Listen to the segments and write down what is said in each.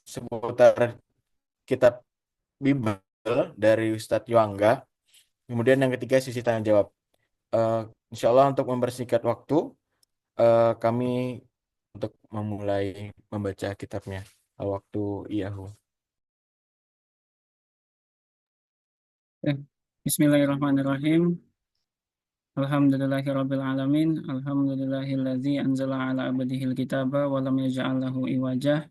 seputar kitab Bible dari Ustadz Yuangga. Kemudian yang ketiga sisi tanya jawab. Eh, Insya Allah untuk mempersingkat waktu, kami untuk memulai membaca kitabnya. Waktu Iyahu. Eh, Bismillahirrahmanirrahim. Alhamdulillahirabbil alamin. Alhamdulillahilladzi anzala ala abdihil kitaba wa lam yaj'al lahu iwajah.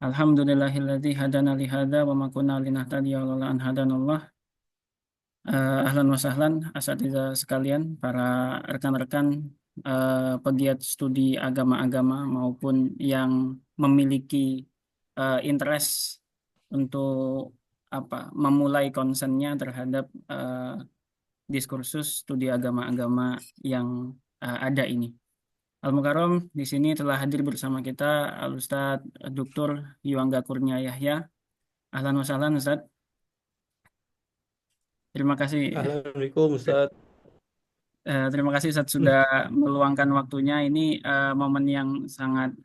Alhamdulillahilladzi hadana li hadza wa ma kunna linahtadiya laula an hadanallah. Ahlan wa sahlan asatidzah sekalian, para rekan-rekan pegiat studi agama-agama maupun yang memiliki interest untuk memulai concernnya terhadap diskursus studi agama-agama yang ada ini. Al-Mukarram di sini telah hadir bersama kita Al-Ustadz Dr. Yuangga Kurnia Yahya. Ahlan wa sahlan Ustadz. Terima kasih. Assalamualaikum Ustaz. Terima kasih Ustadz sudah meluangkan waktunya. Ini momen yang sangat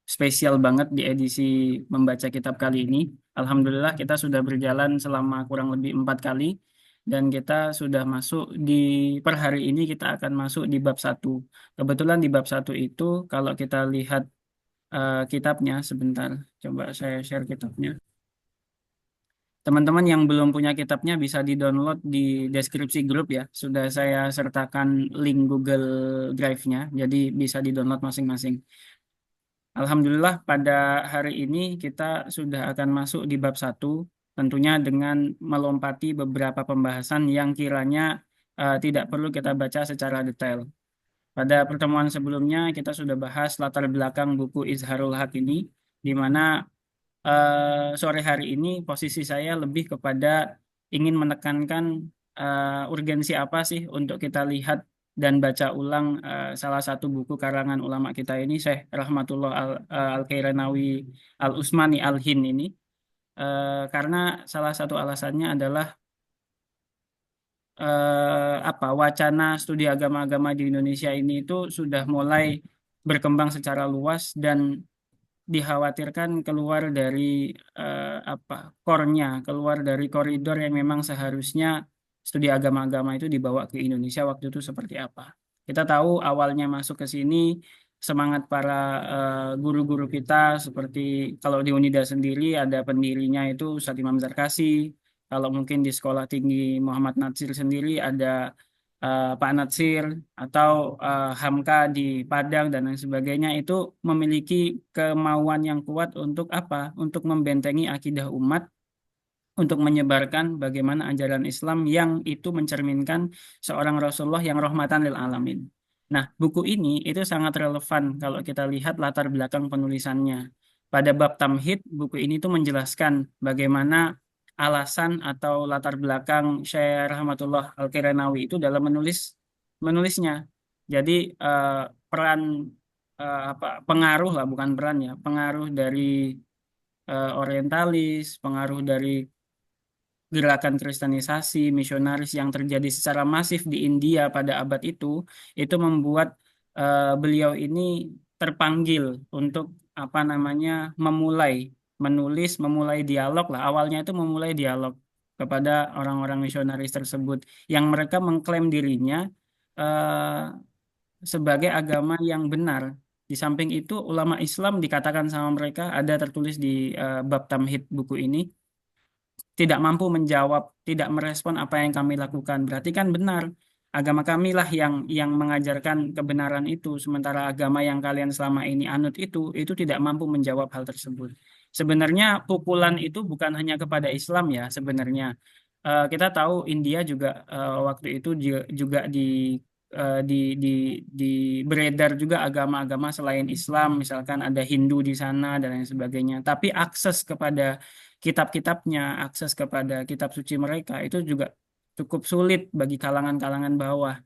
spesial banget di edisi membaca kitab kali ini. Alhamdulillah kita sudah berjalan selama kurang lebih 4 kali dan kita sudah masuk di per hari ini kita akan masuk di bab 1. Kebetulan di bab 1 itu kalau kita lihat kitabnya sebentar, coba saya share kitabnya. Teman-teman yang belum punya kitabnya bisa di-download di deskripsi grup ya. Sudah saya sertakan link Google Drive-nya, jadi bisa di-download masing-masing. Alhamdulillah pada hari ini kita sudah akan masuk di bab 1, tentunya dengan melompati beberapa pembahasan yang kiranya tidak perlu kita baca secara detail. Pada pertemuan sebelumnya kita sudah bahas latar belakang buku Izharul Haq ini, di mana sore hari ini posisi saya lebih kepada ingin menekankan urgensi apa sih untuk kita lihat dan baca ulang salah satu buku karangan ulama kita ini, Syekh Rahmatullah Al-Kairanawi Al-Usmani Al-Hind ini. Karena salah satu alasannya adalah wacana studi agama-agama di Indonesia ini itu sudah mulai berkembang secara luas dan dikhawatirkan keluar dari core-nya, keluar dari koridor yang memang seharusnya studi agama-agama itu dibawa ke Indonesia waktu itu seperti apa. Kita tahu awalnya masuk ke sini semangat para guru-guru kita seperti kalau di Unida sendiri ada pendirinya itu Ustadz Imam Zarkasi. Kalau mungkin di Sekolah Tinggi Muhammad Natsir sendiri ada Pak Natsir atau Hamka di Padang dan lain sebagainya itu memiliki kemauan yang kuat untuk apa? Untuk membentengi akidah umat, untuk menyebarkan bagaimana ajaran Islam yang itu mencerminkan seorang Rasulullah yang rahmatan lil alamin. Nah, buku ini itu sangat relevan kalau kita lihat latar belakang penulisannya. Pada bab Tamhid, buku ini tuh menjelaskan bagaimana alasan atau latar belakang Syekh Rahmatullah Al-Kiranawi itu dalam menulisnya. Jadi peran pengaruh lah bukan peran ya, pengaruh dari orientalis, pengaruh dari gerakan kristenisasi misionaris yang terjadi secara masif di India pada abad itu membuat beliau ini terpanggil untuk memulai menulis, memulai dialog lah. Awalnya itu memulai dialog kepada orang-orang misionaris tersebut yang mereka mengklaim dirinya eh, sebagai agama yang benar. Di samping itu, ulama Islam dikatakan sama mereka ada tertulis di bab Tamhid buku ini tidak mampu menjawab, tidak merespon apa yang kami lakukan. Berarti kan benar. Agama kami lah yang mengajarkan kebenaran itu, sementara agama yang kalian selama ini anut itu tidak mampu menjawab hal tersebut. Sebenarnya pukulan itu bukan hanya kepada Islam ya, sebenarnya. Kita tahu India juga waktu itu juga di di beredar juga agama-agama selain Islam, misalkan ada Hindu di sana dan lain sebagainya. Tapi akses kepada kitab-kitabnya, akses kepada kitab suci mereka itu juga cukup sulit bagi kalangan-kalangan bawah.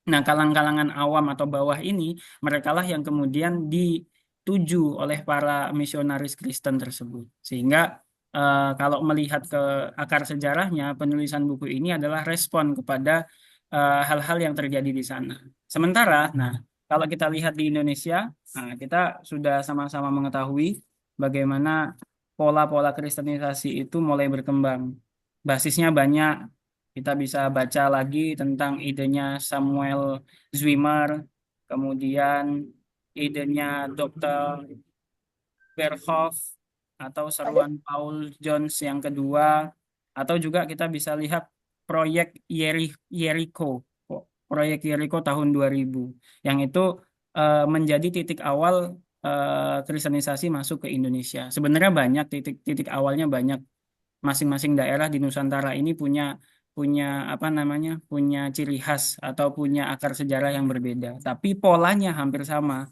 Nah, kalangan-kalangan awam atau bawah ini, merekalah yang kemudian dituju oleh para misionaris Kristen tersebut. Sehingga kalau melihat ke akar sejarahnya, penulisan buku ini adalah respon kepada hal-hal yang terjadi di sana. Sementara, nah, kalau kita lihat di Indonesia, nah, kita sudah sama-sama mengetahui bagaimana pola-pola kristenisasi itu mulai berkembang. Basisnya banyak. Kita bisa baca lagi tentang idenya Samuel Zwimmer, kemudian idenya Dr. Berkhof atau seruan Paul Jones yang kedua, atau juga kita bisa lihat proyek Jericho, proyek Jericho tahun 2000 yang itu menjadi titik awal kristenisasi masuk ke Indonesia. Sebenarnya banyak titik-titik awalnya banyak. Masing-masing daerah di Nusantara ini punya punya apa namanya? Punya ciri khas atau punya akar sejarah yang berbeda, tapi polanya hampir sama.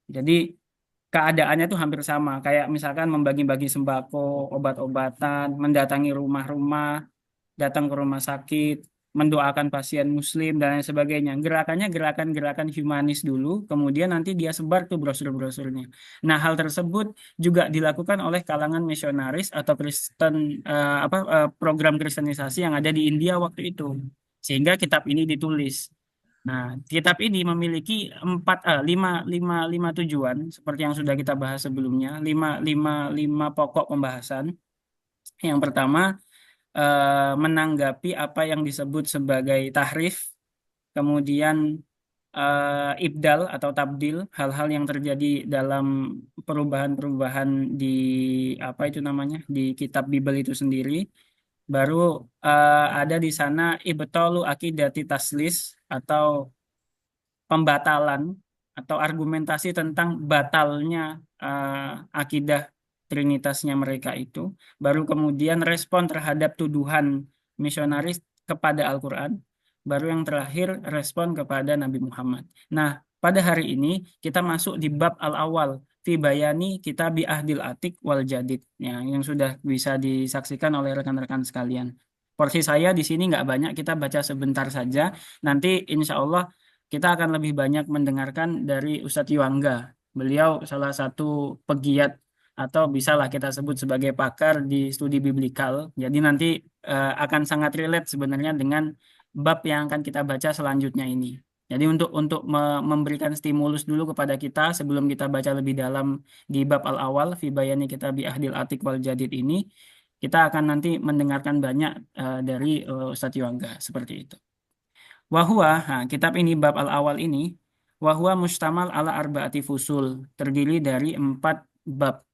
Jadi keadaannya tuh hampir sama. Kayak misalkan membagi-bagi sembako, obat-obatan, mendatangi rumah-rumah, datang ke rumah sakit, mendoakan pasien muslim dan lain sebagainya. Gerakannya gerakan-gerakan humanis dulu, kemudian nanti dia sebar ke brosur-brosurnya. Nah, hal tersebut juga dilakukan oleh kalangan misionaris atau Kristen program kristenisasi yang ada di India waktu itu. Sehingga kitab ini ditulis. Nah, kitab ini memiliki lima tujuan seperti yang sudah kita bahas sebelumnya, lima pokok pembahasan. Yang pertama, menanggapi apa yang disebut sebagai tahrif, kemudian ibdal atau tabdil, hal-hal yang terjadi dalam perubahan-perubahan di apa itu namanya di kitab Bible itu sendiri. Baru ada di sana ibtalu akidati taslis atau pembatalan atau argumentasi tentang batalnya akidah trinitasnya mereka itu. Baru kemudian respon terhadap tuduhan misionaris kepada Al-Quran. Baru yang terakhir respon kepada Nabi Muhammad. Nah, pada hari ini kita masuk di bab al-awal fi bayani kitabi ahdil atik wal jadid ya, yang sudah bisa disaksikan oleh rekan-rekan sekalian. Porsi saya di sini nggak banyak, kita baca sebentar saja. Nanti insya Allah kita akan lebih banyak mendengarkan dari Ustadz Yuangga. Beliau salah satu pegiat atau bisalah kita sebut sebagai pakar di studi biblikal. Jadi nanti akan sangat relate sebenarnya dengan bab yang akan kita baca selanjutnya ini. Jadi untuk memberikan stimulus dulu kepada kita sebelum kita baca lebih dalam di bab al-awal fi bayani kita bi ahdil atik wal jadid ini, kita akan nanti mendengarkan banyak dari Ustadz Yuangga seperti itu. Wahwa, nah, kitab ini bab al-awal ini, wahwa mustamal ala arbaati fusul, terdiri dari bab,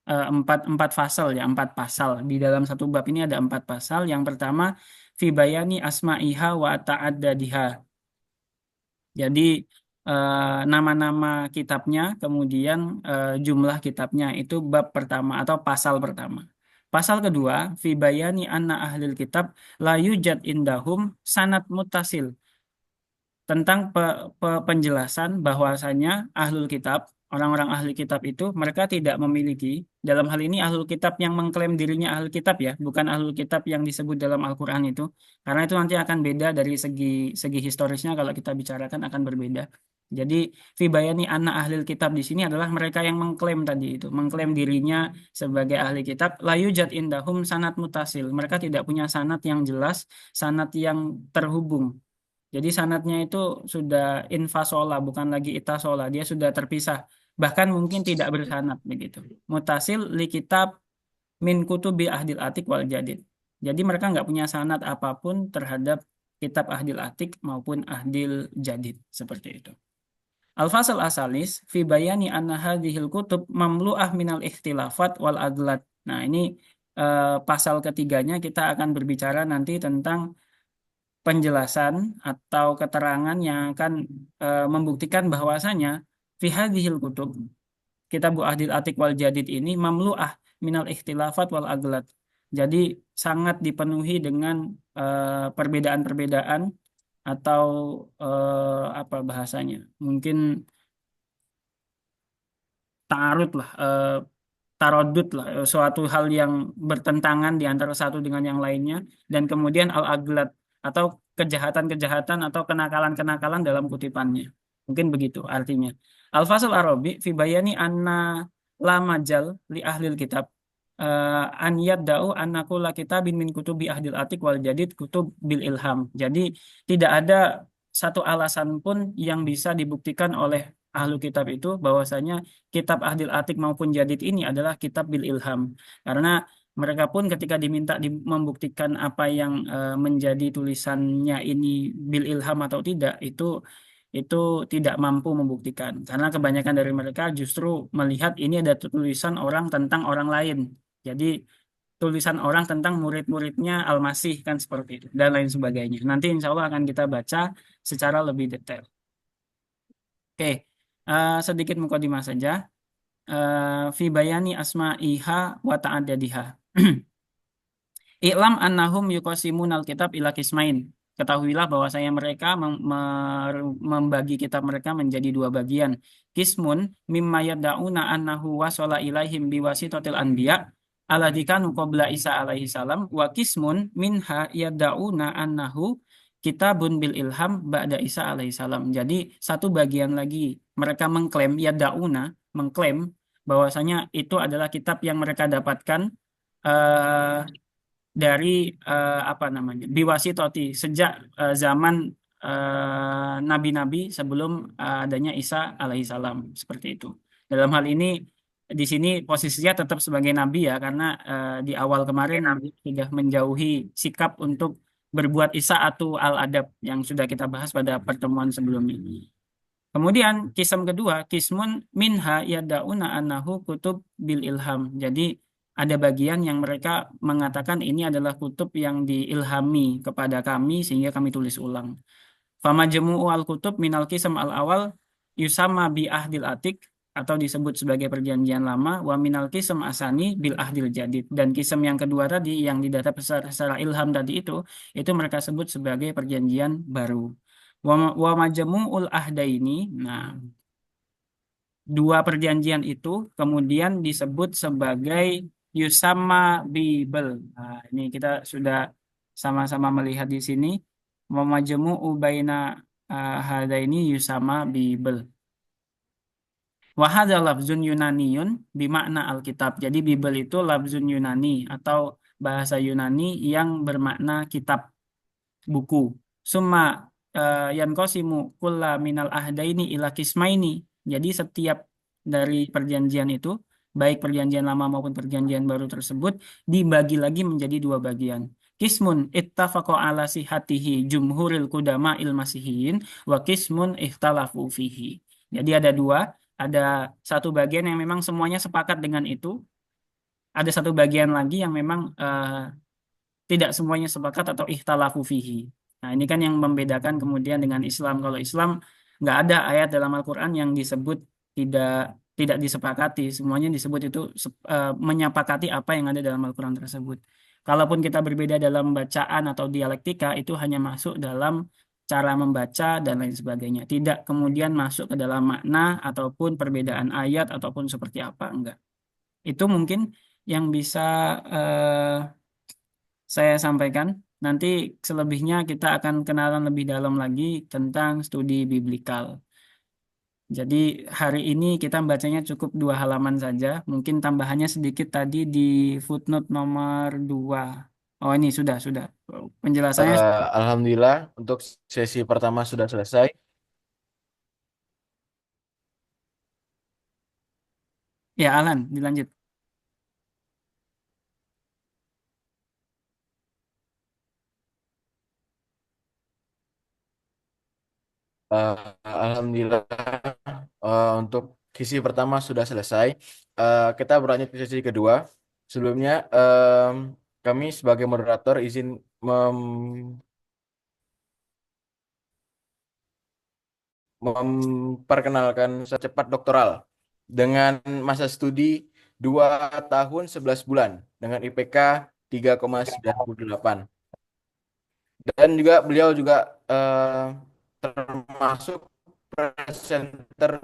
empat fasal ya, empat pasal. Di dalam satu bab ini ada empat pasal. Yang pertama, fi bayani asma'iha wa ta'addadiha. Jadi nama-nama kitabnya, kemudian jumlah kitabnya itu bab pertama atau pasal pertama. Pasal kedua, fi bayani anna ahlil kitab la yujad indahum sanad muttasil, tentang penjelasan bahwasanya ahlul kitab, orang-orang ahli kitab itu mereka tidak memiliki, dalam hal ini ahlul kitab yang mengklaim dirinya ahli kitab ya, bukan ahlul kitab yang disebut dalam Al-Quran itu, karena itu nanti akan beda dari segi segi historisnya kalau kita bicarakan akan berbeda. Jadi fi bayani anna ahlil kitab di sini adalah mereka yang mengklaim tadi itu, mengklaim dirinya sebagai ahli kitab, la yujad indahum sanad mutasil. Mereka tidak punya sanad yang jelas, sanad yang terhubung. Jadi sanatnya itu sudah infasola, bukan lagi itasola. Dia sudah terpisah. Bahkan mungkin tidak bersanat begitu. Mutasil li kitab min kutubi ahdil atik wal jadid. Jadi mereka nggak punya sanat apapun terhadap kitab ahdil atik maupun ahdil jadid. Seperti itu. Al-fasal asalis fi bayani anna hadhil kutub mamlu'ah minal ikhtilafat wal adlat. Nah, ini pasal ketiganya kita akan berbicara nanti tentang penjelasan atau keterangan yang akan membuktikan bahwasanya fi hadhil kutub kitab Ahdil Atik wal Jadid ini mamluah minal ikhtilafat wal aglat. Jadi sangat dipenuhi dengan perbedaan-perbedaan atau apa bahasanya? Mungkin ta'arud lah, tarodut lah, suatu hal yang bertentangan di antara satu dengan yang lainnya, dan kemudian al-aglat atau kejahatan-kejahatan atau kenakalan-kenakalan dalam kutipannya. Mungkin begitu artinya. Al-Fasl Arabi fi bayani anna la majal li ahlil kitab an yadda'u anna kulla kitabin min kutubi ahdil atik wal jadid kutub bil ilham. Jadi tidak ada satu alasan pun yang bisa dibuktikan oleh ahlu kitab itu bahwasanya kitab Ahdil Atik maupun Jadid ini adalah kitab bil ilham. Karena mereka pun ketika diminta membuktikan apa yang menjadi tulisannya ini bil ilham atau tidak, itu tidak mampu membuktikan. Karena kebanyakan dari mereka justru melihat ini ada tulisan orang tentang orang lain. Jadi tulisan orang tentang murid-muridnya Al-Masih kan seperti itu dan lain sebagainya. Nanti insya Allah akan kita baca secara lebih detail. Oke, sedikit mukadimah saja. Fi bayani asma'iha wa ta'addadiha. I'lam annahum yuqasimunal kitab ila kismain. Ketahuilah bahwasanya mereka membagi kitab mereka menjadi dua bagian. Kismun mimma yad'una annahu wasala ilaihim biwasitatil anbiya alladzi kanu qabla Isa alaihi salam wa kismun minha yad'una annahu kitabun bil ilham ba'da Isa alaihi salam. Jadi satu bagian lagi mereka mengklaim mengklaim bahwasanya itu adalah kitab yang mereka dapatkan eh, dari apa namanya biwasitoti sejak zaman nabi-nabi sebelum adanya Isa alaihissalam seperti itu. Dalam hal ini di sini posisinya tetap sebagai nabi ya karena di awal kemarin nabi sudah menjauhi sikap untuk berbuat atau al-adab yang sudah kita bahas pada pertemuan sebelumnya. Kemudian kisam kedua, kismun minha yada'una annahu kutub bil ilham. Jadi ada bagian yang mereka mengatakan ini adalah kutub yang diilhami kepada kami sehingga kami tulis ulang. Fama jemu'u al-kutub minal kisam al-awal yusama bi ahdil atik atau disebut sebagai perjanjian lama wa minal kisam asani bil ahdil jadid. Dan kisam yang kedua tadi yang didata secara ilham tadi itu mereka sebut sebagai perjanjian baru. Wa majmu'ul ahdaini. Nah, dua perjanjian itu kemudian disebut sebagai Yusama Bibel. Nah, ini kita sudah sama-sama melihat di sini. Wa majmu'u baina hadaini Yusama Bibel. Wa hadza lafzun Yunaniyun bimakna Alkitab. Jadi Bibel itu lafzun Yunani atau bahasa Yunani yang bermakna kitab, buku. Summa yankosimu kulla minal ahdaini ila kismaini. Jadi setiap dari perjanjian itu, baik perjanjian lama maupun perjanjian baru tersebut, dibagi lagi menjadi dua bagian. Kismun ittafaqo ala sihatihi jumhuril kudama ilmasihin wa kismun ikhtalafu fihi. Jadi ada dua, ada satu bagian yang memang semuanya sepakat dengan itu, ada satu bagian lagi yang memang tidak semuanya sepakat atau ikhtalafu fihi. Nah, ini kan yang membedakan kemudian dengan Islam. Kalau Islam nggak ada ayat dalam Al-Quran yang disebut tidak tidak disepakati. Semuanya disebut itu menyepakati apa yang ada dalam Al-Quran tersebut. Kalaupun kita berbeda dalam bacaan atau dialektika, itu hanya masuk dalam cara membaca dan lain sebagainya. Tidak kemudian masuk ke dalam makna ataupun perbedaan ayat ataupun seperti apa, enggak. Itu mungkin yang bisa eh, saya sampaikan. Nanti selebihnya kita akan kenalan lebih dalam lagi tentang studi biblikal. Jadi hari ini kita bacanya cukup 2 halaman saja. Mungkin tambahannya sedikit tadi di footnote nomor 2. Oh ini sudah. Penjelasannya. Alhamdulillah untuk sesi pertama sudah selesai. Ya Alan, dilanjut. Eh, Alhamdulillah untuk sesi pertama sudah selesai. Kita berlanjut ke sesi kedua. Sebelumnya kami sebagai moderator izin memperkenalkan secepat doktoral dengan masa studi 2 tahun 11 bulan dengan IPK 3,98. Dan juga beliau juga termasuk presenter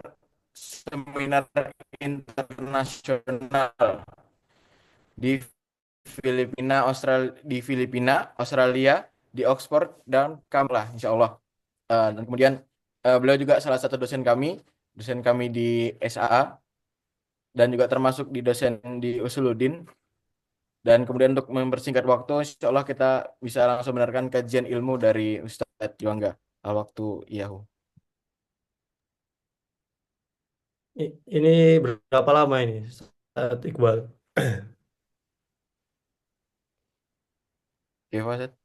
seminar internasional di Filipina, Australia, di Oxford dan Kamlah, insya Allah. Dan kemudian beliau juga salah satu dosen kami di SAA dan juga termasuk di dosen di Usuluddin. Dan kemudian untuk mempersingkat waktu, insya Allah kita bisa langsung mendengarkan kajian ilmu dari Ustadz Juangga al waktu Yahu. Ini berapa lama ini, Ustadz Iqbal? Oke, Pak Ustadz.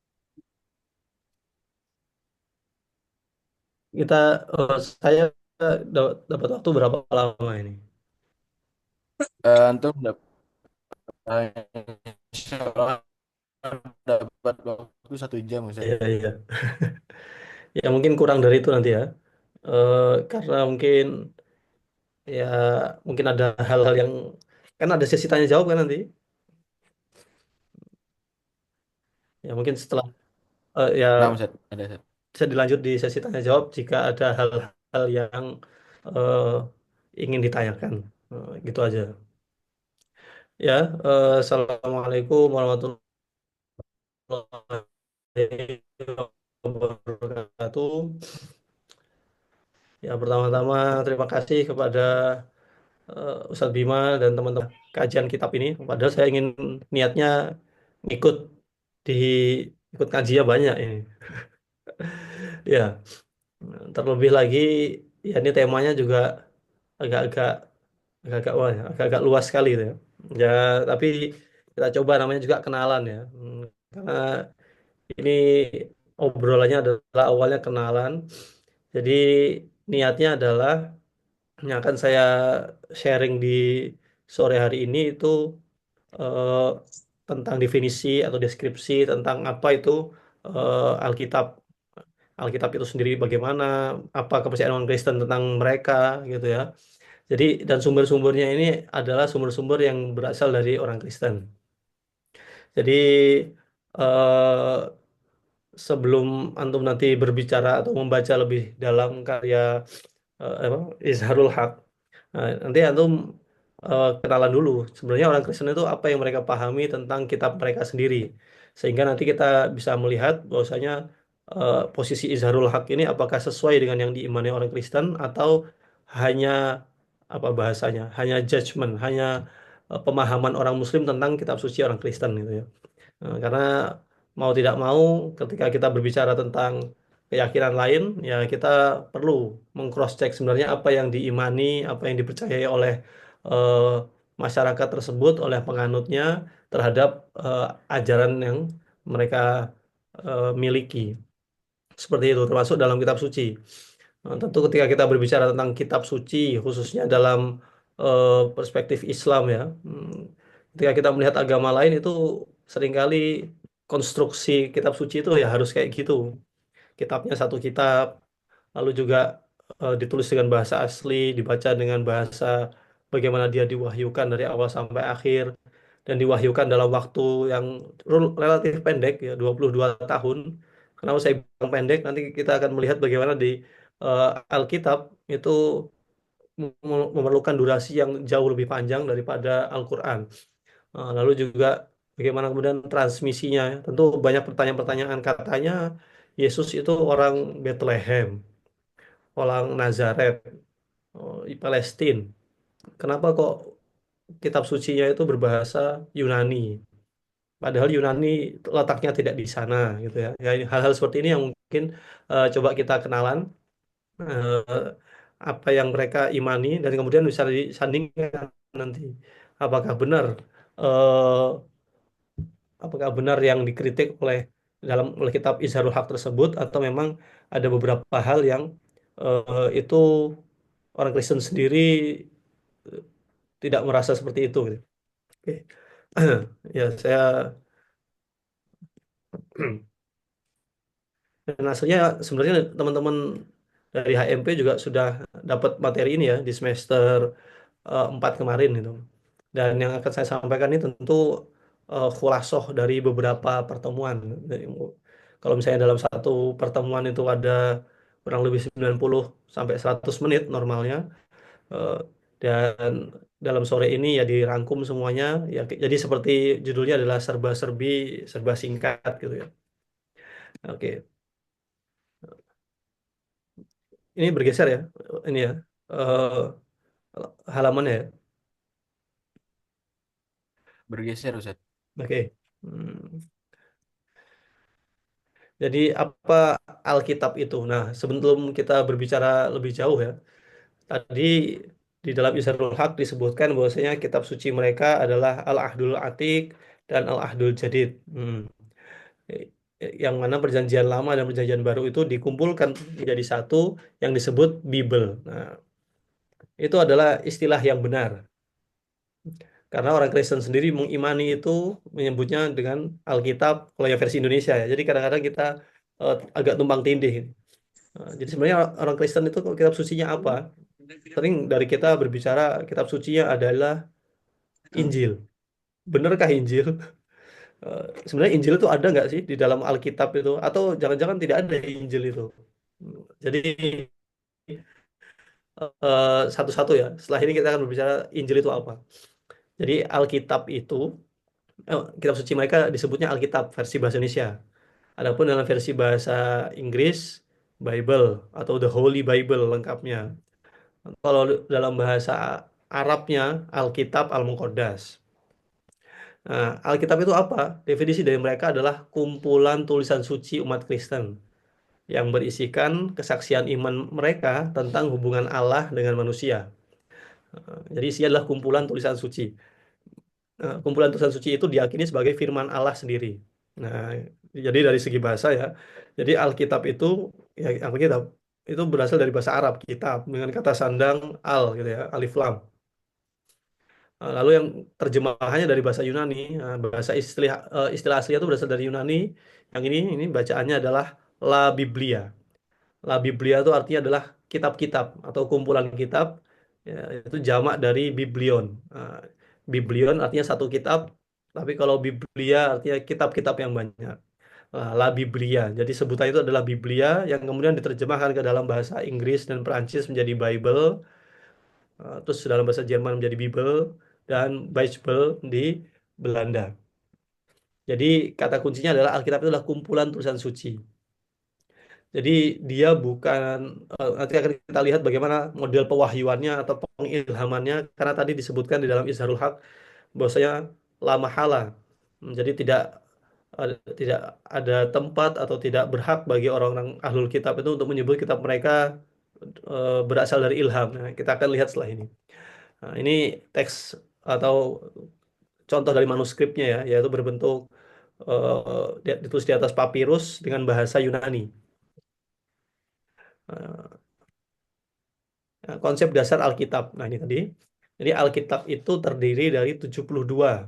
Kita, saya dapat waktu berapa lama ini? Antum insya Allah dapat waktu 1 jam, Ustadz. Iya, iya. Ya mungkin kurang dari itu nanti ya. Karena mungkin ya mungkin ada hal-hal yang kan ada sesi tanya jawab kan nanti. Ya mungkin setelah ya Nah, Ustadz, ada Ustadz. bisa dilanjut di sesi tanya jawab jika ada hal-hal yang eh, ingin ditanyakan. Gitu aja. Ya, Assalamualaikum warahmatullahi wabarakatuh. Ya, pertama-tama terima kasih kepada Ustadz Bima dan teman-teman kajian kitab ini. Padahal saya ingin niatnya ikut di ikut kajian banyak ini. Ya, terlebih lagi ya ini temanya juga agak-agak agak-agak wah, ya, agak-agak luas sekali gitu ya. Ya, tapi kita coba namanya juga kenalan ya. Karena ini obrolannya adalah awalnya kenalan. Jadi niatnya adalah yang akan saya sharing di sore hari ini itu eh, tentang definisi atau deskripsi tentang apa itu Alkitab. Alkitab itu sendiri bagaimana, apa kepercayaan orang Kristen tentang mereka gitu ya. Jadi dan sumber-sumbernya ini adalah sumber-sumber yang berasal dari orang Kristen. Jadi eh, sebelum antum nanti berbicara atau membaca lebih dalam karya apa, Izharul Haq, nah, nanti antum kenalan dulu sebenarnya orang Kristen itu apa yang mereka pahami tentang kitab mereka sendiri, sehingga nanti kita bisa melihat bahwasanya posisi Izharul Haq ini apakah sesuai dengan yang diimani orang Kristen atau hanya apa bahasanya hanya judgement, hanya pemahaman orang Muslim tentang kitab suci orang Kristen gitu ya. Karena mau tidak mau, ketika kita berbicara tentang keyakinan lain, ya kita perlu meng-cross check sebenarnya apa yang diimani, apa yang dipercayai oleh eh, masyarakat tersebut, oleh penganutnya terhadap ajaran yang mereka miliki. Seperti itu, termasuk dalam kitab suci. Tentu ketika kita berbicara tentang kitab suci, khususnya dalam perspektif Islam ya, ketika kita melihat agama lain itu seringkali konstruksi kitab suci itu ya harus kayak gitu. Kitabnya satu kitab, lalu juga ditulis dengan bahasa asli, dibaca dengan bahasa bagaimana dia diwahyukan dari awal sampai akhir, dan diwahyukan dalam waktu yang relatif pendek ya 22 tahun. Kenapa saya bilang pendek? Nanti kita akan melihat bagaimana di eh, Alkitab itu memerlukan durasi yang jauh lebih panjang daripada Al-Quran. Lalu juga bagaimana kemudian transmisinya. Tentu banyak pertanyaan-pertanyaan, katanya Yesus itu orang Bethlehem, orang Nazaret, Palestina. Kenapa kok kitab sucinya itu berbahasa Yunani? Padahal Yunani letaknya tidak di sana gitu ya. Ya, hal-hal seperti ini yang mungkin coba kita kenalan eh, apa yang mereka imani dan kemudian bisa disandingkan nanti apakah benar eh, apakah benar yang dikritik oleh kitab Izharul Haq tersebut atau memang ada beberapa hal yang itu orang Kristen sendiri tidak merasa seperti itu gitu. Oke. Ya, saya dan hasilnya sebenarnya teman-teman dari HMP juga sudah dapat materi ini ya di semester 4 kemarin gitu. Dan yang akan saya sampaikan ini tentu khulasoh dari beberapa pertemuan. Kalau misalnya dalam satu pertemuan itu ada kurang lebih 90 sampai 100 menit normalnya, eh, dan dalam sore ini ya dirangkum semuanya ya, jadi seperti judulnya adalah serba-serbi serba singkat gitu ya. Oke, ini bergeser ya, ini ya, eh, halamannya ya. Bergeser, Ustadz. Oke. Jadi apa Alkitab itu? Nah, sebelum kita berbicara lebih jauh ya, tadi di dalam Izharul Haq disebutkan bahwasanya kitab suci mereka adalah Al-Ahdul Atiq dan Al-Ahdul Jadid. Yang mana perjanjian lama dan perjanjian baru itu dikumpulkan menjadi satu yang disebut Bible. Nah, itu adalah istilah yang benar. Karena orang Kristen sendiri mengimani itu menyebutnya dengan Alkitab kalau yang versi Indonesia ya. Jadi kadang-kadang kita agak tumpang tindih. Jadi sebenarnya orang Kristen itu kitab sucinya apa? Sering dari kita berbicara kitab sucinya adalah Injil. Benarkah Injil? Sebenarnya Injil itu ada nggak sih di dalam Alkitab itu? Atau jangan-jangan tidak ada Injil itu? Jadi satu-satu ya. Setelah ini kita akan berbicara Injil itu apa. Jadi Alkitab itu, kitab suci mereka disebutnya Alkitab versi bahasa Indonesia. Adapun dalam versi bahasa Inggris, Bible atau The Holy Bible lengkapnya. Kalau dalam bahasa Arabnya, Alkitab Al-Muqaddas. Nah, Alkitab itu apa? Definisi dari mereka adalah kumpulan tulisan suci umat Kristen yang berisikan kesaksian iman mereka tentang hubungan Allah dengan manusia. Jadi isinya adalah kumpulan tulisan suci. Kumpulan tulisan suci itu diyakini sebagai firman Allah sendiri. Nah, jadi dari segi bahasa ya. Jadi Alkitab itu ya Alkitab itu berasal dari bahasa Arab, kitab dengan kata sandang al gitu ya, alif lam. Lalu yang terjemahannya dari bahasa Yunani, istilah aslinya itu berasal dari Yunani. Yang ini bacaannya adalah La Biblia. La Biblia itu artinya adalah kitab-kitab atau kumpulan kitab. Ya, itu jamak dari biblion. Biblion artinya satu kitab, tapi kalau Biblia artinya kitab-kitab yang banyak. La Biblia. Jadi sebutan itu adalah Biblia yang kemudian diterjemahkan ke dalam bahasa Inggris dan Perancis menjadi Bible, terus dalam bahasa Jerman menjadi Bible dan Bijbel di Belanda. Jadi kata kuncinya adalah Alkitab itu adalah kumpulan tulisan suci. Jadi dia bukan nanti akan kita lihat bagaimana model pewahyuannya atau pengilhamannya karena tadi disebutkan di dalam Izharul Haq bahwasanya la mahala. Jadi tidak ada tempat atau tidak berhak bagi orang-orang ahlul kitab itu untuk menyebut kitab mereka berasal dari ilham. Nah, kita akan lihat setelah ini. Nah, ini teks atau contoh dari manuskripnya ya, yaitu berbentuk ditulis di atas papirus dengan bahasa Yunani. Nah, konsep dasar Alkitab. Nah, ini tadi. Jadi Alkitab itu terdiri dari 72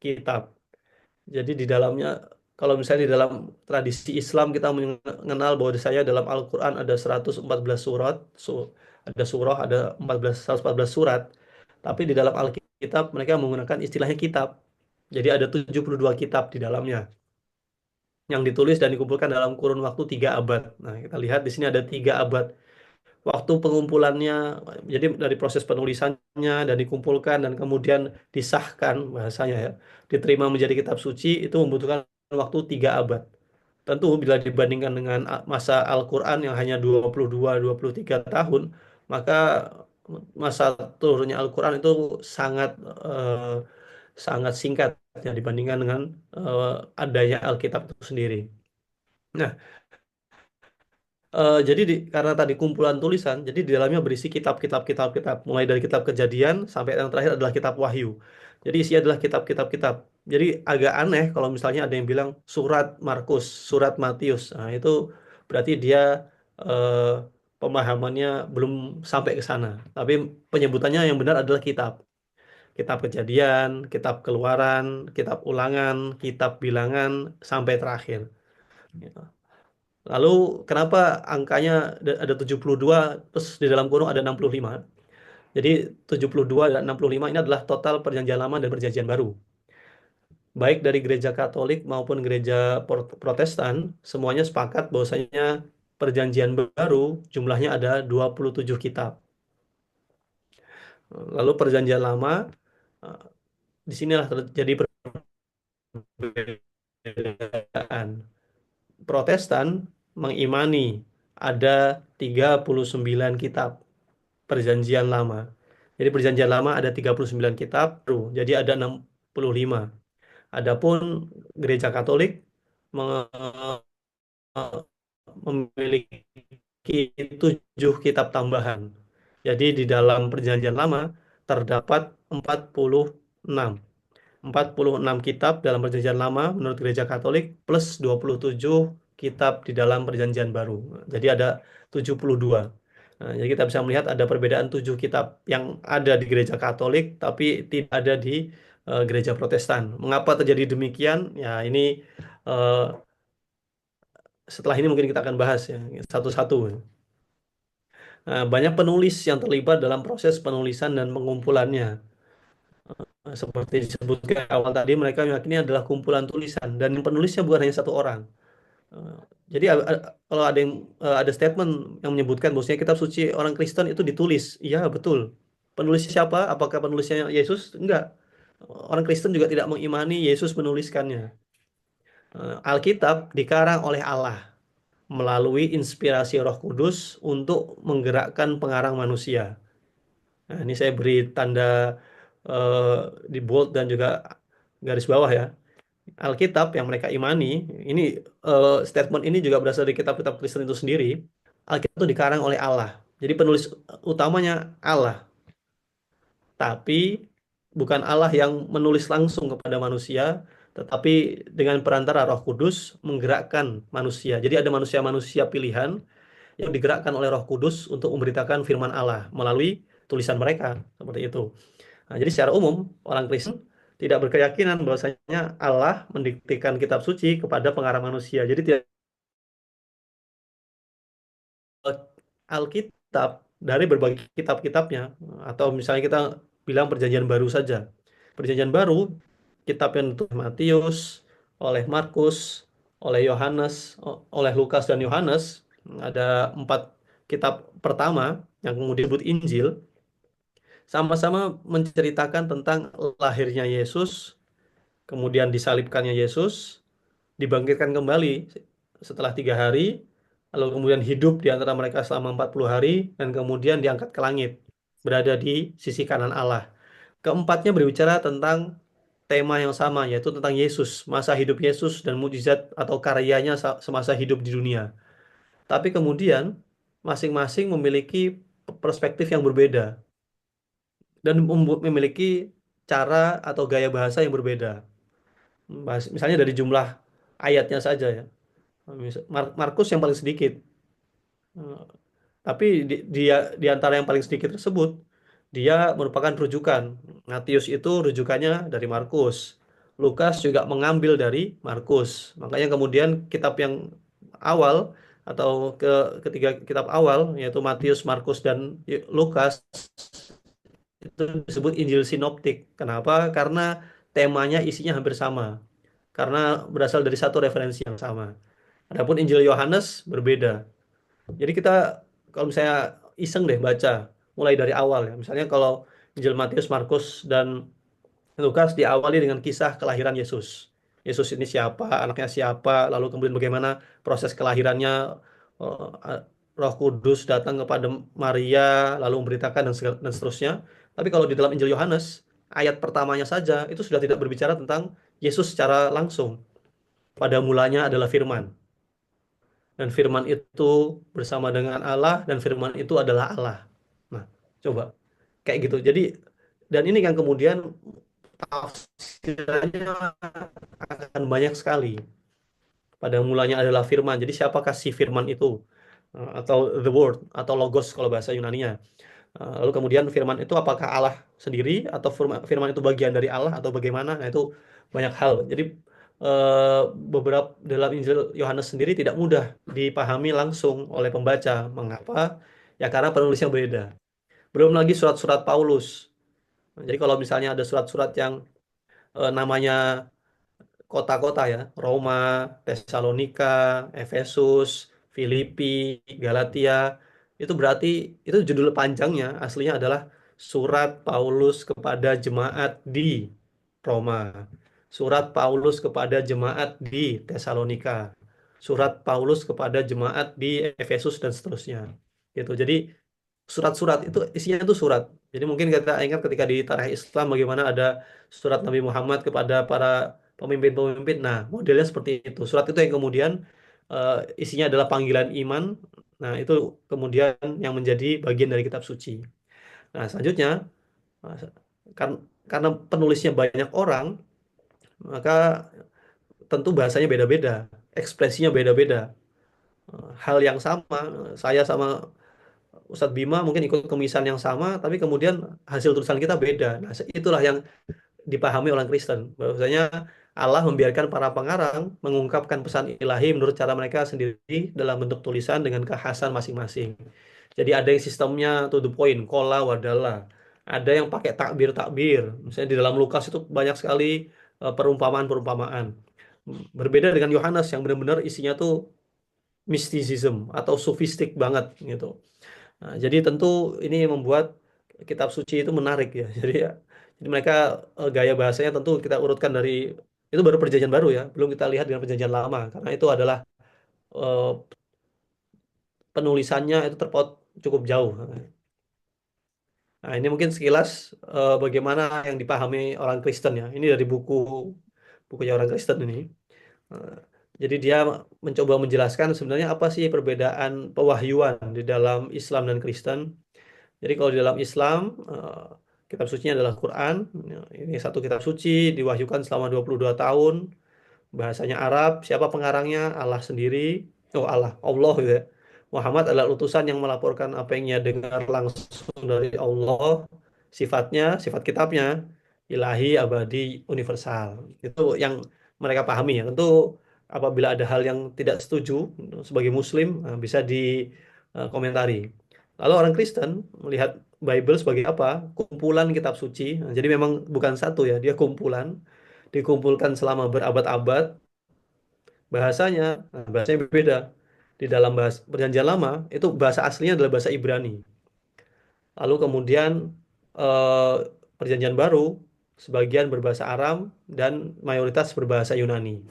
kitab. Jadi di dalamnya, kalau misalnya di dalam tradisi Islam kita mengenal bahwa saya dalam Al-Quran ada 114 surat, ada surah, ada 114 surat. Tapi di dalam Alkitab mereka menggunakan istilahnya kitab. Jadi ada 72 kitab di dalamnya yang ditulis dan dikumpulkan dalam kurun waktu 3 abad. Nah, kita lihat di sini ada 3 abad. Waktu pengumpulannya, jadi dari proses penulisannya dan dikumpulkan dan kemudian disahkan bahasanya ya, diterima menjadi kitab suci itu membutuhkan waktu 3 abad. Tentu bila dibandingkan dengan masa Al-Quran yang hanya 22-23 tahun, maka masa turunnya Al-Quran itu sangat sangat singkat ya dibandingkan dengan adanya Alkitab itu sendiri. Nah, jadi karena tadi kumpulan tulisan, jadi di dalamnya berisi kitab, mulai dari kitab Kejadian sampai yang terakhir adalah kitab Wahyu. Jadi isinya adalah kitab. Jadi agak aneh kalau misalnya ada yang bilang surat Markus, surat Matius. Nah, itu berarti dia eh, pemahamannya belum sampai ke sana. Tapi penyebutannya yang benar adalah kitab. Kitab Kejadian, kitab Keluaran, kitab Ulangan, kitab Bilangan sampai terakhir. Gitu. Lalu kenapa angkanya ada 72 terus di dalam kurung ada 65? Jadi 72 dan 65 ini adalah total perjanjian lama dan perjanjian baru. Baik dari gereja Katolik maupun gereja Protestan, semuanya sepakat bahwasanya perjanjian baru jumlahnya ada 27 kitab. Lalu perjanjian lama di sinilah terjadi perbedaan. Protestan mengimani ada 39 kitab perjanjian lama. Jadi perjanjian lama ada 39 kitab, jadi ada 65. Adapun gereja Katolik memiliki 7 kitab tambahan. Jadi di dalam perjanjian lama terdapat 46. 46 kitab dalam perjanjian lama menurut gereja Katolik plus 27 kitab di dalam perjanjian baru. Jadi ada 72. Nah, jadi kita bisa melihat ada perbedaan 7 kitab yang ada di gereja Katolik tapi tidak ada di gereja Protestan. Mengapa terjadi demikian? Ya ini eh, setelah ini mungkin kita akan bahas ya satu-satu. Nah, banyak penulis yang terlibat dalam proses penulisan dan pengumpulannya. Seperti disebutkan awal tadi, mereka meyakini adalah kumpulan tulisan dan penulisnya bukan hanya satu orang. Eh, Jadi kalau ada yang ada statement yang menyebutkan bahwasanya kitab suci orang Kristen itu ditulis, iya betul. Penulisnya siapa? Apakah penulisnya Yesus? Enggak. Orang Kristen juga tidak mengimani Yesus menuliskannya. Alkitab dikarang oleh Allah melalui inspirasi Roh Kudus untuk menggerakkan pengarang manusia. Nah, ini saya beri tanda eh, di bold dan juga garis bawah ya. Alkitab yang mereka imani, ini statement ini juga berasal dari kitab-kitab Kristen itu sendiri. Alkitab itu dikarang oleh Allah. Jadi penulis utamanya Allah, tapi bukan Allah yang menulis langsung kepada manusia, tetapi dengan perantara Roh Kudus menggerakkan manusia. Jadi ada manusia-manusia pilihan yang digerakkan oleh Roh Kudus untuk memberitakan firman Allah melalui tulisan mereka, seperti itu. Nah, jadi secara umum orang Kristen tidak berkeyakinan bahwasanya Allah mendiktikan kitab suci kepada pengarang manusia. Jadi tidak Alkitab dari berbagai kitab-kitabnya atau misalnya kita bilang perjanjian baru saja. Perjanjian baru kitab yang ditulis Matius, oleh Markus, oleh Yohanes, oleh Lukas dan Yohanes, ada 4 kitab pertama yang kemudian disebut Injil, sama-sama menceritakan tentang lahirnya Yesus, kemudian disalibkannya Yesus, dibangkitkan kembali setelah 3 hari, lalu kemudian hidup di antara mereka selama 40 hari, dan kemudian diangkat ke langit, berada di sisi kanan Allah. Keempatnya berbicara tentang tema yang sama, yaitu tentang Yesus, masa hidup Yesus dan mukjizat atau karyanya semasa hidup di dunia. Tapi kemudian masing-masing memiliki perspektif yang berbeda dan memiliki cara atau gaya bahasa yang berbeda. Misalnya dari jumlah ayatnya saja ya. Markus yang paling sedikit. Eh, Tapi di antara yang paling sedikit tersebut, dia merupakan rujukan. Matius itu rujukannya dari Markus. Lukas juga mengambil dari Markus. Makanya kemudian kitab yang awal atau ketiga kitab awal yaitu Matius, Markus dan Lukas itu disebut Injil Sinoptik. Kenapa? Karena temanya isinya hampir sama. Karena berasal dari satu referensi yang sama. Adapun Injil Yohanes berbeda. Jadi kita kalau misalnya iseng deh baca mulai dari awal ya. Misalnya kalau Injil Matius, Markus dan Lukas diawali dengan kisah kelahiran Yesus. Yesus ini siapa, anaknya siapa, lalu kemudian bagaimana proses kelahirannya, eh, Roh Kudus datang kepada Maria, lalu memberitakan dan seterusnya. Tapi kalau di dalam Injil Yohanes, ayat pertamanya saja itu sudah tidak berbicara tentang Yesus secara langsung. Pada mulanya adalah firman. Dan firman itu bersama dengan Allah dan firman itu adalah Allah. Nah, coba kayak gitu. Jadi dan ini yang kemudian tafsirannya akan banyak sekali. Pada mulanya adalah firman. Jadi siapakah si firman itu? Atau the word atau logos kalau bahasa Yunaninya. Lalu kemudian firman itu apakah Allah sendiri atau firman itu bagian dari Allah atau bagaimana? Nah, itu banyak hal. Jadi eh, beberapa dalam Injil Yohanes sendiri tidak mudah dipahami langsung oleh pembaca. Mengapa? Ya karena penulisnya beda. Belum lagi surat-surat Paulus. Jadi kalau misalnya ada surat-surat yang namanya kota-kota ya, Roma, Tesalonika, Efesus, Filipi, Galatia, itu berarti itu judul panjangnya aslinya adalah Surat Paulus kepada jemaat di Roma, Surat Paulus kepada jemaat di Tesalonika, Surat Paulus kepada jemaat di Efesus dan seterusnya. Gitu. Jadi surat-surat itu isinya itu surat. Jadi mungkin kita ingat ketika di tarikh Islam bagaimana ada surat Nabi Muhammad kepada para pemimpin-pemimpin. Nah, modelnya seperti itu. Surat itu yang kemudian isinya adalah panggilan iman Nah, itu kemudian yang menjadi bagian dari kitab suci. Nah, selanjutnya, eh, kar- karena penulisnya banyak orang, maka tentu bahasanya beda-beda, ekspresinya beda-beda. Hal yang sama, saya sama Ustadz Bima mungkin ikut kemisan yang sama, tapi kemudian hasil tulisan kita beda. Nah, itulah yang dipahami orang Kristen. Bahwasanya Allah membiarkan para pengarang mengungkapkan pesan ilahi menurut cara mereka sendiri dalam bentuk tulisan dengan kekhasan masing-masing. Jadi ada yang sistemnya to the point, kola wadala. Ada yang pakai takbir-takbir. Misalnya di dalam Lukas itu banyak sekali perumpamaan-perumpamaan. Berbeda dengan Yohanes yang benar-benar isinya tuh mysticism atau sofistik banget gitu. Nah, jadi tentu ini membuat kitab suci itu menarik ya. Jadi ya, jadi mereka gaya bahasanya tentu kita urutkan dari itu baru perjanjian baru ya, belum kita lihat dengan perjanjian lama karena itu adalah eh, penulisannya itu terpaut cukup jauh. Nah, ini mungkin sekilas bagaimana yang dipahami orang Kristen ya. Ini dari bukunya orang Kristen ini. Eh, jadi dia mencoba menjelaskan sebenarnya apa sih perbedaan pewahyuan di dalam Islam dan Kristen. Jadi kalau di dalam Islam, kitab sucinya adalah Quran. Ya, ini satu kitab suci, diwahyukan selama 22 tahun. Bahasanya Arab. Siapa pengarangnya? Allah sendiri. Oh Allah gitu ya. Muhammad adalah utusan yang melaporkan apa yang ia dengar langsung dari Allah. Sifat kitabnya, ilahi, abadi, universal. Itu yang mereka pahami ya. Tentu apabila ada hal yang tidak setuju sebagai Muslim, bisa dikomentari. Lalu orang Kristen melihat Bible sebagai apa? Kumpulan kitab suci. Nah, jadi memang bukan satu ya, dia kumpulan, dikumpulkan selama berabad-abad. Bahasanya berbeda. Di dalam bahasa Perjanjian Lama itu bahasa aslinya adalah bahasa Ibrani. Lalu kemudian eh, Perjanjian Baru sebagian berbahasa Aram dan mayoritas berbahasa Yunani.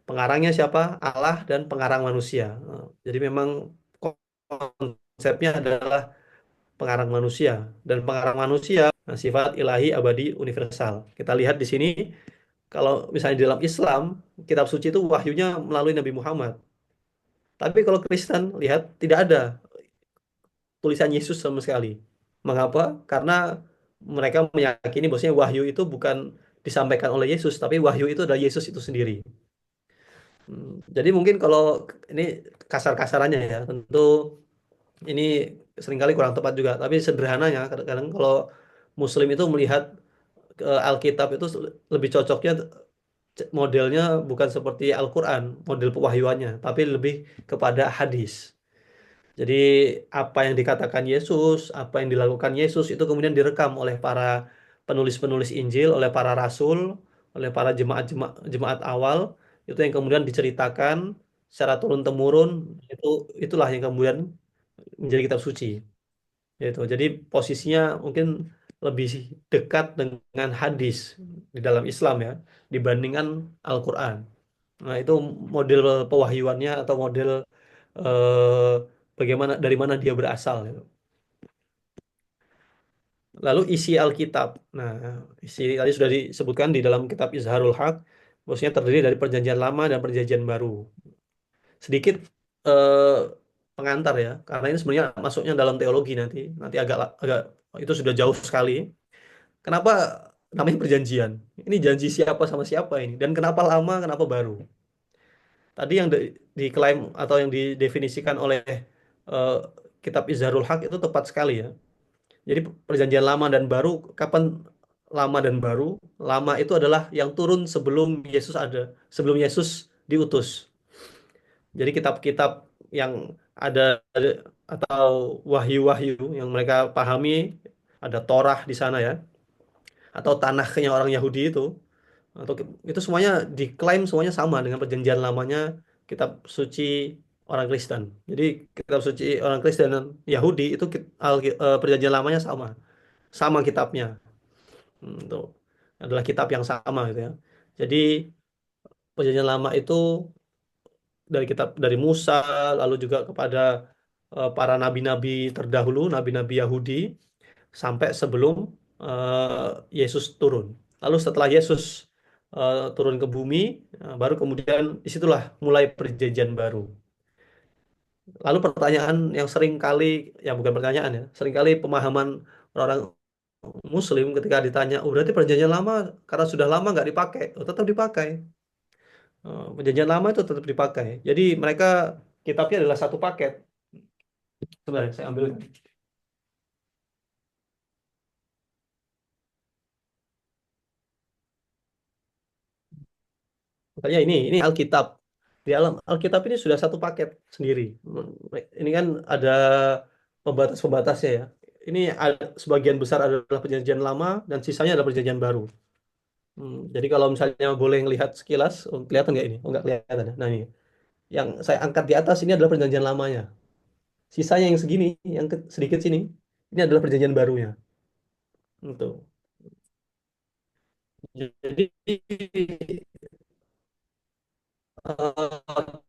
Pengarangnya siapa? Allah dan pengarang manusia. Jadi memang konsepnya adalah pengarang manusia dan pengarang manusia sifat ilahi abadi universal. Kita lihat di sini kalau misalnya di dalam Islam kitab suci itu wahyunya melalui Nabi Muhammad. Tapi kalau Kristen lihat tidak ada tulisan Yesus sama sekali. Mengapa? Karena mereka meyakini bahwasanya wahyu itu bukan disampaikan oleh Yesus, tapi wahyu itu adalah Yesus itu sendiri. Jadi mungkin kalau ini kasar-kasarannya ya, tentu ini seringkali kurang tepat juga. Tapi sederhananya, kadang-kadang kalau Muslim itu melihat Alkitab itu lebih cocoknya modelnya bukan seperti Al-Quran, model pewahyuannya, tapi lebih kepada hadis. Jadi apa yang dikatakan Yesus, apa yang dilakukan Yesus itu kemudian direkam oleh para penulis-penulis Injil, oleh para rasul, oleh para jemaat awal, itu yang kemudian diceritakan secara turun-temurun, itulah yang kemudian menjadi kitab suci. Gitu. Jadi posisinya mungkin lebih dekat dengan hadis di dalam Islam ya dibandingkan Al-Quran. Nah, itu model pewahyuannya atau model eh, bagaimana dari mana dia berasal gitu. Lalu isi Alkitab. Nah, isi tadi sudah disebutkan di dalam kitab Izharul Haq, maksudnya terdiri dari Perjanjian Lama dan Perjanjian Baru. Sedikit eh, pengantar ya, karena ini sebenarnya masuknya dalam teologi nanti, agak agak itu sudah jauh sekali. Kenapa namanya perjanjian? Ini janji siapa sama siapa ini? Dan kenapa lama, kenapa baru? Tadi yang diklaim atau yang didefinisikan oleh eh, kitab Izharul Haq itu tepat sekali ya. Jadi perjanjian lama dan baru, kapan lama dan baru? Lama itu adalah yang turun sebelum Yesus ada, sebelum Yesus diutus. Jadi kitab-kitab yang ada atau wahyu-wahyu yang mereka pahami, ada Torah di sana ya, atau tanahnya orang Yahudi atau itu semuanya diklaim semuanya sama dengan perjanjian lamanya kitab suci orang Kristen. Jadi kitab suci orang Kristen dan Yahudi itu perjanjian lamanya sama, sama kitabnya. Itu adalah kitab yang sama gitu ya. Jadi perjanjian lama itu dari Musa lalu juga kepada para nabi-nabi terdahulu, nabi-nabi Yahudi sampai sebelum Yesus turun. Lalu setelah Yesus turun ke bumi, baru kemudian disitulah mulai perjanjian baru. Lalu pertanyaan yang sering kali, ya bukan pertanyaan ya, sering kali pemahaman orang Muslim ketika ditanya, oh berarti perjanjian lama karena sudah lama nggak dipakai, oh, tetap dipakai. Perjanjian lama itu tetap dipakai. Jadi mereka kitabnya adalah satu paket. Sebenarnya saya ambil. Makanya ini Alkitab. Di dalam Alkitab ini sudah satu paket sendiri. Ini kan ada pembatas-pembatasnya ya. Ini sebagian besar adalah perjanjian lama dan sisanya adalah perjanjian baru. Jadi kalau misalnya boleh lihat sekilas, oh, kelihatan nggak ini? Oh, nggak kelihatan ya. Nah ini, yang saya angkat di atas ini adalah perjanjian lamanya. Sisanya yang segini, yang sedikit sini, ini adalah perjanjian barunya. Itu. Jadi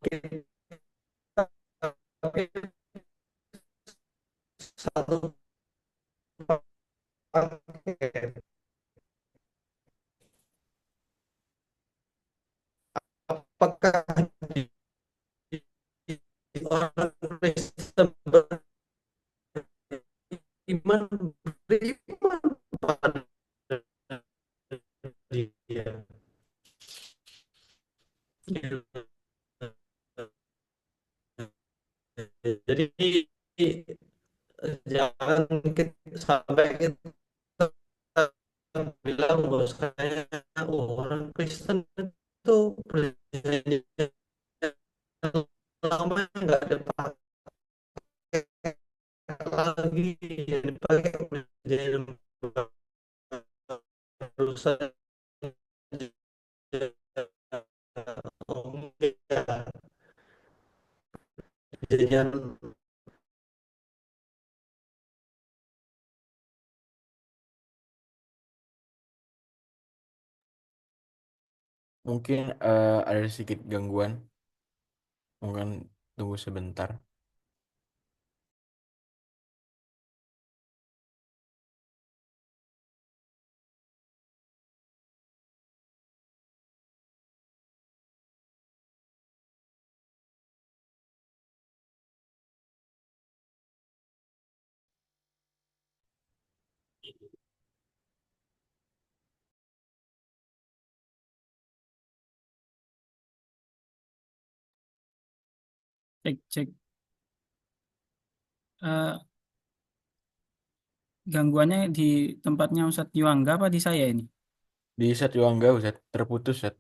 kita satu paket. Apakah orang Kristen beriman beriman pada dia? Jadi jangan sampai kita bilang bahwasanya orang Kristen itu perjanjian lama nggak dipakai lagi, yang dipakai perjanjian baru saja. Oh, enggak. Perjanjian Mungkin ada sedikit gangguan. Mungkin tunggu sebentar. Cek, cek. Eh, Gangguannya di tempatnya Ustadz Yuangga apa di saya ini? Di set Yuangga, Ustaz, terputus, Ustaz.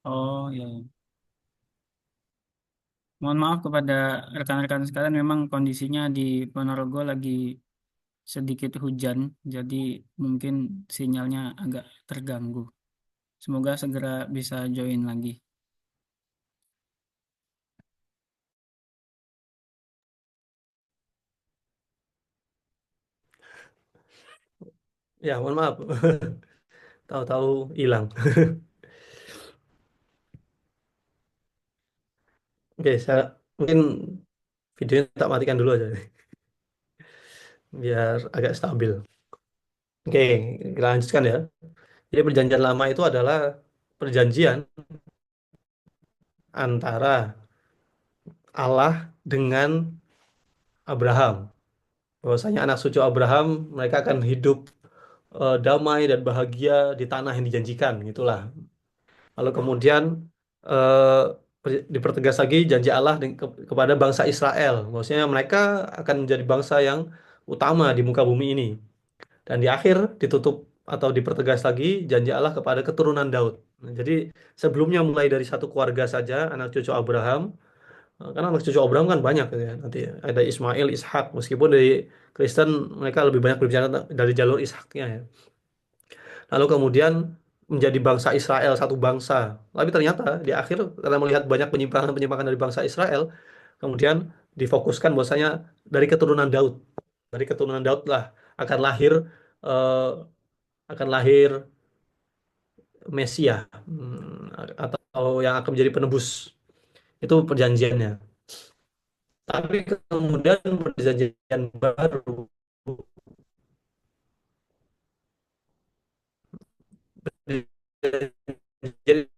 Oh ya, ya. Mohon maaf kepada rekan-rekan sekalian, memang kondisinya di Ponorogo lagi sedikit hujan, jadi mungkin sinyalnya agak terganggu. Semoga segera bisa join lagi. ya mohon maaf. Tahu-tahu hilang. Oke, saya mungkin videonya tak matikan dulu aja biar agak stabil. Oke, kita lanjutkan ya. Jadi perjanjian lama itu adalah perjanjian antara Allah dengan Abraham. Bahwasanya anak cucu Abraham mereka akan hidup damai dan bahagia di tanah yang dijanjikan, gitulah. Lalu kemudian eh, dipertegas lagi janji Allah kepada bangsa Israel. Maksudnya mereka akan menjadi bangsa yang utama di muka bumi ini. Dan di akhir ditutup atau dipertegas lagi janji Allah kepada keturunan Daud. Nah, jadi sebelumnya mulai dari satu keluarga saja anak cucu Abraham. Karena anak cucu Abraham kan banyak gitu ya. Nanti ada Ismail, Ishak. Meskipun dari Kristen mereka lebih banyak berbicara dari jalur Ishaknya ya. Lalu kemudian menjadi bangsa Israel, satu bangsa. Tapi ternyata di akhir karena melihat banyak penyimpangan-penyimpangan dari bangsa Israel, kemudian difokuskan bahwasanya dari keturunan Daud. Dari keturunan Daud lah akan lahir eh, akan lahir Mesia, atau yang akan menjadi penebus. Itu perjanjiannya. Tapi kemudian perjanjian baru jadi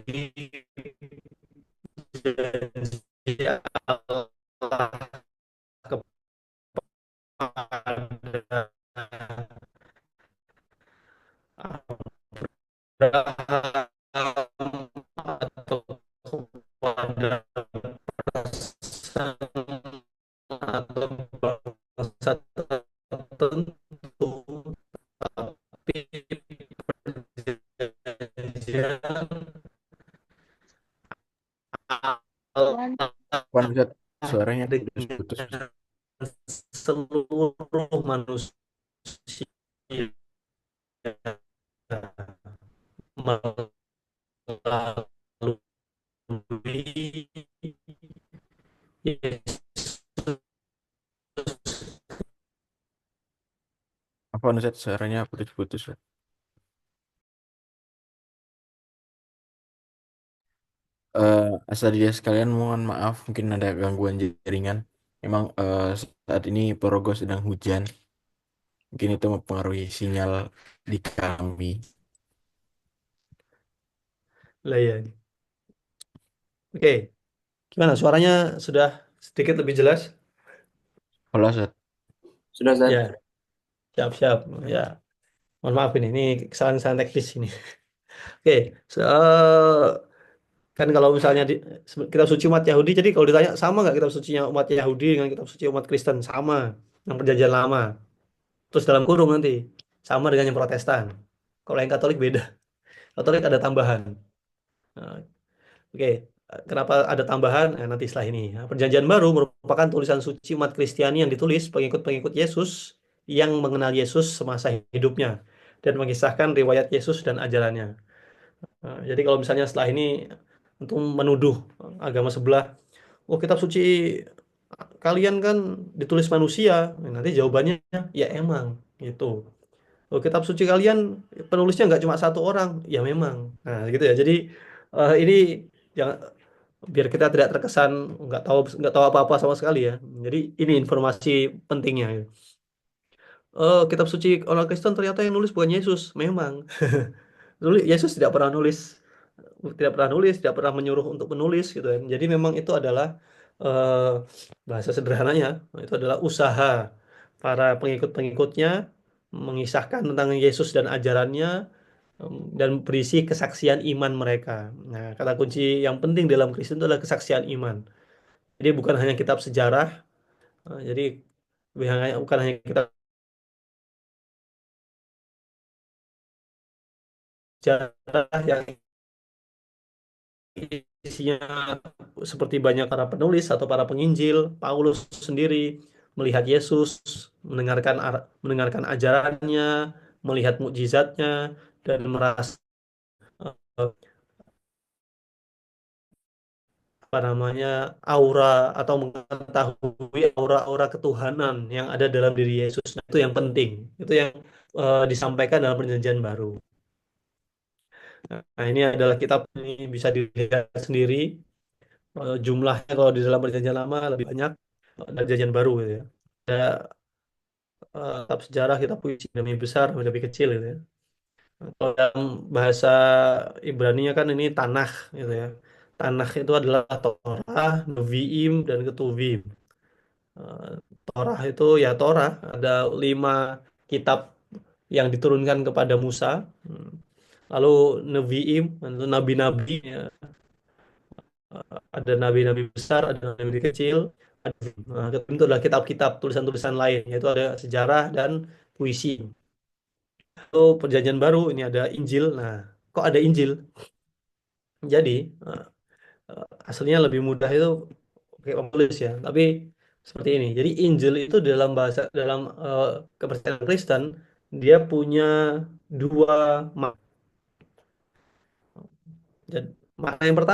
janji Allah kepada Abraham atau kepada atau bangsa tertentu, tapi perjanjian Allah Wan Ustadz, suaranya putus-putus. dengan seluruh manusia melalui Yesus. Apa Ustadz, suaranya putus-putus. Asadiya sekalian, mohon maaf mungkin ada gangguan jaringan. Memang saat ini Porogo sedang hujan. Mungkin itu mempengaruhi sinyal di kami. Lah ya. Oke, gimana suaranya sudah sedikit lebih jelas? Halo Ustadz. Sudah, Zat. Ya, siap-siap. Ya, mohon maaf ini kesalahan-kesalahan teknis ini. Oke, kan kalau misalnya kitab suci umat Yahudi, jadi kalau ditanya sama nggak kitab sucinya umat Yahudi dengan kitab suci umat Kristen? Sama, yang perjanjian lama. Terus dalam kurung nanti, sama dengan yang Protestan. Kalau yang Katolik beda. Katolik ada tambahan. Nah, oke, kenapa ada tambahan? Nanti setelah ini. Nah, Perjanjian Baru merupakan tulisan suci umat Kristiani yang ditulis pengikut-pengikut Yesus yang mengenal Yesus semasa hidupnya dan mengisahkan riwayat Yesus dan ajarannya. Jadi kalau misalnya setelah ini untuk menuduh agama sebelah, oh kitab suci kalian kan ditulis manusia, nanti jawabannya ya emang gitu. Oh kitab suci kalian penulisnya nggak cuma satu orang, ya memang. Nah gitu ya. Jadi ini jangan biar kita tidak terkesan nggak tahu apa-apa sama sekali ya. Jadi ini informasi pentingnya. Kitab suci orang Kristen ternyata yang nulis bukan Yesus, memang. Yesus tidak pernah nulis, tidak pernah menyuruh untuk menulis gitu kan. Jadi memang itu adalah eh, bahasa sederhananya itu adalah usaha para pengikut-pengikutnya mengisahkan tentang Yesus dan ajarannya dan berisi kesaksian iman mereka. Nah, kata kunci yang penting dalam Kristen itu adalah kesaksian iman. Jadi bukan hanya kitab sejarah, jadi bukan hanya kitab sejarah yang isinya seperti banyak para penulis atau para penginjil, Paulus sendiri melihat Yesus, mendengarkan ajarannya, melihat mukjizatnya dan merasa eh, apa namanya aura atau mengetahui aura-aura ketuhanan yang ada dalam diri Yesus. Nah, itu yang penting. Itu yang disampaikan dalam Perjanjian Baru. Nah, ini adalah kitab ini bisa dilihat sendiri. Jumlahnya kalau di dalam Perjanjian Lama lebih banyak dari Perjanjian Baru gitu ya. Ada kitab sejarah, kitab puisi, ada lebih besar, ada lebih kecil gitu ya. Kalau dalam bahasa Ibrani-nya kan ini Tanakh gitu ya. Tanakh itu adalah Torah, Nevi'im, dan Ketuvim. Eh, Torah itu ya Torah, ada 5 kitab yang diturunkan kepada Musa. Hmm. Lalu Nevi'im, itu nabi-nabi, ya. Ada nabi-nabi besar, ada nabi kecil. Itu adalah kitab-kitab tulisan-tulisan lain, yaitu ada sejarah dan puisi. Itu Perjanjian Baru, ini ada Injil. Nah, kok ada Injil? Jadi, eh, aslinya lebih mudah itu kayak penulis ya. Tapi seperti ini. Jadi Injil itu dalam kepercayaan Kristen dia punya dua makna. Makna yang pertama